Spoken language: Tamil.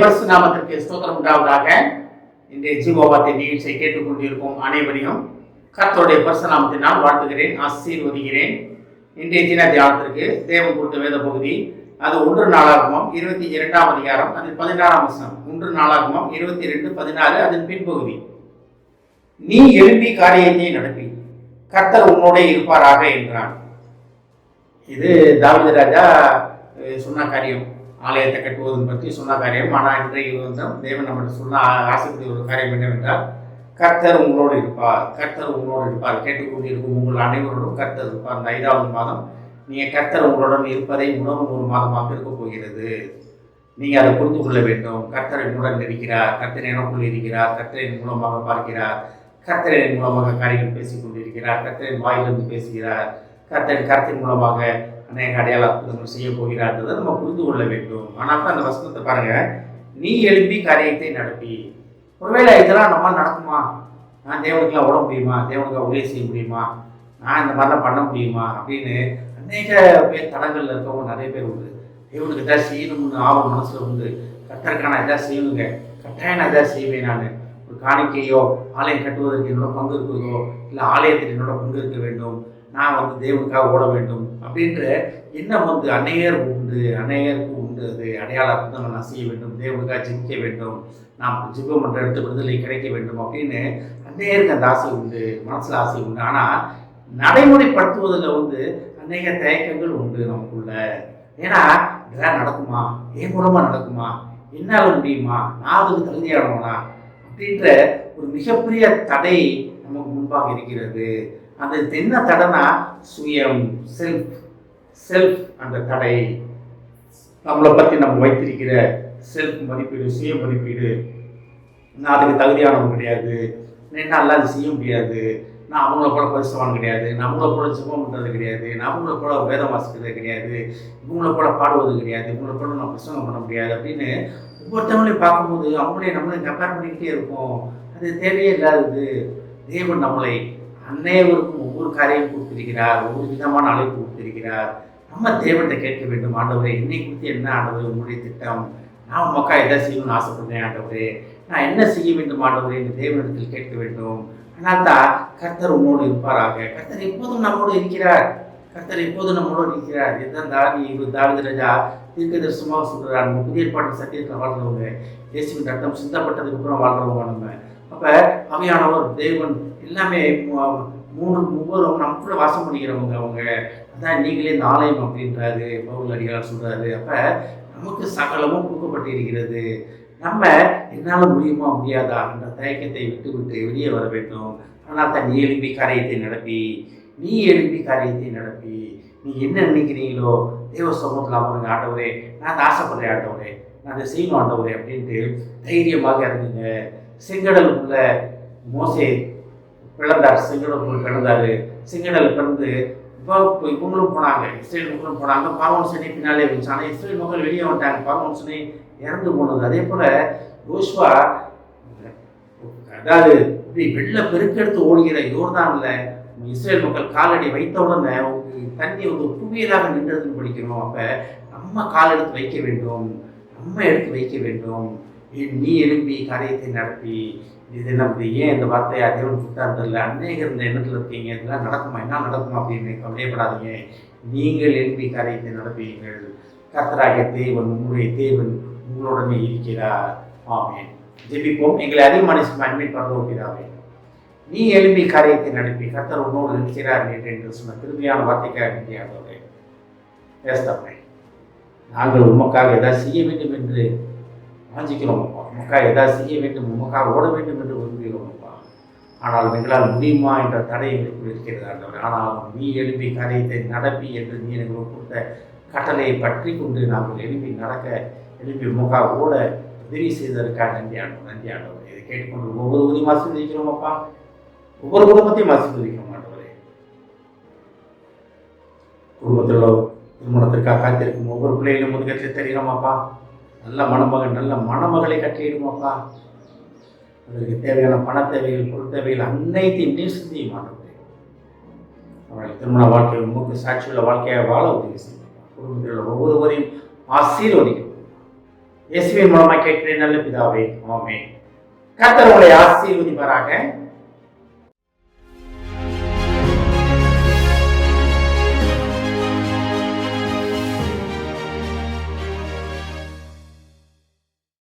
பரிசு நாமத்திற்கு ஸ்தோத்திரம் உண்டாவதாக. இன்றைய ஜீவவார்த்தை நிகழ்ச்சியை கேட்டுக்கொண்டிருக்கும் அனைவரையும் கர்த்தருடைய பரிசு நாமத்தினால் வாழ்த்துகிறேன், ஆசீர்வதிக்கிறேன். இன்றைய தின தியானத்திற்கு தேவன் கொடுத்த வேத பகுதி அது 1 நாளாகமம் 22ஆம் அதிகாரம் அதில் 16ஆம் வசனம். 1 நாளாகமம் 22:16 அதன் பின்பகுதி. நீ எழுப்பி காரியத்தை நடப்பி, கர்த்தர் உன்னோட இருப்பாராக என்றான். இது தாவீது ராஜா சொன்ன காரியம், ஆலயத்தை கட்டுவதன் பற்றி சொன்ன காரியம். ஆனால் இன்றைக்கு வந்து தேவன் நம்மகிட்ட சொன்ன ஆசைப்படி ஒரு காரியம் என்னவென்றால், கர்த்தர் உங்களோடு இருப்பார், கர்த்தர் உங்களோடு இருப்பார். கேட்டுக்கொண்டிருக்கும் உங்கள் அனைவரோடும் கர்த்தர் இருப்பார். இந்த 5வது மாதம் நீங்கள் கர்த்தர் உங்களுடன் இருப்பதை உணரும் ஒரு மாதமாக இருக்க போகிறது. நீங்கள் அதை புரிந்து கொள்ள வேண்டும். கர்த்தர் என்னுடன் இருக்கிறார், கர்த்தர் எனக்குள் இருக்கிறார், கர்த்தரின் மூலமாக பார்க்கிறார், கர்த்தரின் மூலமாக காரியங்கள் பேசிக் கொண்டிருக்கிறார், கர்த்தரின் வாயிலிருந்து பேசுகிறார், கர்த்தரின் மூலமாக அநேக அடையாள அற்புதங்கள் செய்ய போகிறார்ன்றதை நம்ம புரிந்து கொள்ள வேண்டும். ஆனால் அந்த வசனத்தை பாருங்க, நீ எழுப்பி காரியத்தை நடப்பி. ஒருவேளை இதெல்லாம் நம்மளால் நடக்குமா? நான் தேவனுக்குலாம் ஓட முடியுமா? தேவனுக்கு ஊழியம் செய்ய முடியுமா? நான் இந்த மாதிரிலாம் பண்ண முடியுமா அப்படின்னு அநேக பேர் தடங்கள்ல இருக்கவங்க நிறைய பேர் உண்டு. தேவனுக்கு எதாவது செய்யணும்னு ஆவல் மனசுல உண்டு. கர்த்தருக்கான எதாவது செய்யணுங்க, கட்டாயம் நான் எதாவது செய்வேன். நான் ஒரு காணிக்கையோ ஆலயம் கட்டுவதற்கு என்னோட பங்கு இருக்குதோ, இல்லை ஆலயத்தில் என்னோட பங்கு இருக்க வேண்டும், நான் வந்து தேவனுக்காக ஓட வேண்டும் அப்படின்ற எண்ணம் வந்து அநேகருக்கு உண்டு. அது அடையாள அற்புதங்கள் நான் செய்ய வேண்டும், தேவனுக்காக ஜெபிக்க வேண்டும், நாம் ஜெபம் பண்ணுற இடத்து விடுதலை கிடைக்க வேண்டும் அப்படின்னு அநேகருக்கு அந்த ஆசை உண்டு, மனசில் ஆசை உண்டு. ஆனால் நடைமுறைப்படுத்துவதில் வந்து அநேக தயக்கங்கள் உண்டு நமக்குள்ள. ஏன்னா இதெல்லாம் நடக்குமா? என் மூலமாக நடக்குமா? என்னால் முடியுமா? நான் அதுக்கு தகுதியானவனா அப்படின்ற ஒரு மிகப்பெரிய தடை நமக்கு முன்பாக இருக்கிறது. அந்த என்ன தடைனா சுயம், செல்ஃப் அந்த தடை. நம்மளை பற்றி நம்ம வைத்திருக்கிற செல்ஃப் மதிப்பீடு, சுய மதிப்பீடு. நான் அதுக்கு தகுதியானவங்க கிடையாது, என்னால் அது செய்ய முடியாது, நான் அவங்கள போல பரிசுவான் கிடையாது, நான் அவங்கள போல ஜெபம் பண்ணுறது கிடையாது, நான் அவங்கள போல வேதம் வாசிக்கிறது கிடையாது, இவங்கள போல பாடுவது கிடையாது, இவங்கள போல நான் பிரசங்கம் பண்ண முடியாது அப்படின்னு ஒவ்வொருத்தவங்களையும் பார்க்கும்போது நம்மளையும் கம்பேர் பண்ணிக்கிட்டே இருப்போம். அது தேவையே இல்லாதது. தேவன் நம்மளை அனைவருக்கும் ஒவ்வொரு காரியம் கொடுத்திருக்கிறார், ஒவ்வொரு விதமான அழைப்பு கொடுத்திருக்கிறார். நம்ம தேவன்கிட்ட கேட்க வேண்டும், ஆண்டவரே என்னை குறித்து என்ன ஆண்டவரே உங்களுடைய திட்டம், நான் உமக்கா எதை செய்யணும்னு ஆசைப்படுறேன் ஆண்டவரே, நான் என்ன செய்ய வேண்டும் ஆண்டவரே என்று தேவனிடத்தில் கேட்க வேண்டும். ஆனால் தான் கர்த்தர் உன்னோடு இருப்பாராக. கர்த்தர் எப்போதும் நம்மோடு இருக்கிறார், கர்த்தர் எப்போதும் நம்மளோடு இருக்கிறார். இதுதான் தாவீது ராஜா தீர்க்க தரிசனமாக சொல்கிறார். நம்ம புதிய ஏற்பாட்டு சத்தியத்தில் வாழ்றவங்க, இயேசுவின் ரத்தம் சிந்தப்பட்டதுக்கு அப்புறம் வாழ்றவங்க நம்ம. அப்போ ஆவியானவர், தேவன் எல்லாமே மூவரும் நமக்குள்ள வாசம் பண்ணிக்கிறவங்க அவங்க. அதான் நீங்களே இந்த ஆலயம் அப்படின்றாரு பவுல் அடிகளார் சொல்றாரு. அப்ப நமக்கு சகலமும் கொடுக்கப்பட்டு இருக்கிறது. நம்ம என்னால் முடியுமா முடியாதா என்ற தயக்கத்தை விட்டு வெளியே வர வேண்டும். ஆனால் தான் நீ எழுப்பி காரியத்தை நடப்பி, நீ என்ன நினைக்கிறீங்களோ தேவ சமூகத்தில் அமருங்க. ஆண்டவரே நான் அதை ஆசைப்படுறேன், ஆண்டவரே நான் அதை செய்யணும் ஆண்டவரே அப்படின்ட்டு தைரியமாக இருந்துங்க. செங்கடலுக்குள்ள மோசே பிளந்தார், செங்கடலுக்குள் பிளந்தாரு. செங்கடல் பிறந்து இவங்களும் போனாங்க, இஸ்ரேல் மக்களும் போனாங்க. பார்வோன் சேனை பின்னாலே இருந்துச்சு. ஆனால் இஸ்ரேல் மக்கள் வெளியே வந்துட்டாங்க, பார்வோன் சேனை இறந்து போனது. அதே போல யோசுவா அதாவது இப்படி வெள்ள பெருக்கெடுத்து ஓடுகிற யோர்தான்ல இஸ்ரேல் மக்கள் காலடி வைத்த உடனே தண்ணி ஒரு புவியலாக நின்றதுன்னு படிக்கணும். அப்ப நம்ம கால் எடுத்து வைக்க வேண்டும், நீ எழுப்பி காரியத்தை நடத்தி. இது நம்ம ஏன் இந்த வார்த்தையை தேவன் கொடுத்தாருல, அநேகர் இந்த எண்ணத்தில் இருக்கீங்க, இதெல்லாம் நடக்குமா, என்ன நடக்குமா அப்படின்னு கவலைப்படாதீங்க. நீங்கள் எழுப்பி காரியத்தை நடப்பீங்கள். கர்த்தராகிய தேவன், உங்களுடைய தேவன் உங்களுடனே இருக்கிறார். ஆமென். ஜெபிப்போம். எங்களை அதிகமான அட்மிட் பண்ணுவோம். நீ எழுப்பி காரியத்தை நடப்பி, கர்த்தர் உன்னோடு இருக்கிறார் என்று சொன்ன திரும்பியான வார்த்தைக்காக நன்றியாகவே பேசத்தப்பேன். நாங்கள் உமக்காக எதாவது செய்ய வேண்டும் என்று வாஞ்சிக்கிறோம் அப்பா. உமக்காக எதாவது செய்ய வேண்டும், உமக்காக ஓட வேண்டும் என்று விரும்புகிறோம் அப்பா. ஆனால் எங்களால் முடியுமா என்ற தடை எங்களுக்கு இருக்கிறது ஆண்டவர். ஆனாலும் நீ எழுப்பி காரியத்தை நடப்பி என்று நீ எங்களுக்கு கொடுத்த கட்டளையை பற்றி கொண்டு நாங்கள் எழுப்பி உமக்காக ஓட உதவி செய்ததற்காக நன்றி ஆண்டவர். இதை கேட்டுக்கொண்டு ஒவ்வொருவரையும் ஆசீர்வதிக்கிறோம் அப்பா, ஒவ்வொரு குடும்பத்தையும் ஆசீர்வதிக்கிறோம் ஆண்டவரே. குடும்பத்தில் திருமணத்திற்காக காத்திருக்கும் ஒவ்வொரு பிள்ளைகளும் முதுகத்தை தெரிகிறோமாப்பா. நல்ல மணமகன், நல்ல மணமகளை கட்டிடுமாப்பா. அதற்கு தேவையான பண தேவைகள், பொருள் தேவைகள் அனைத்தையும் நீர் சிந்தியும் ஆண்டவரே. அவர்கள் திருமண வாழ்க்கையை உமக்கு சாட்சியுள்ள வாழ்க்கையாக வாழ உதவி செய்யும். குடும்பத்தில் உள்ள ஒவ்வொருவரையும் ஆசீர்வதிக்கும். இயேசுவின் மூலமாக கேட்கிறேன் நல்ல பிதாவே, ஆமென். கர்த்தர் உங்களை ஆசீர்வதிப்பாராக.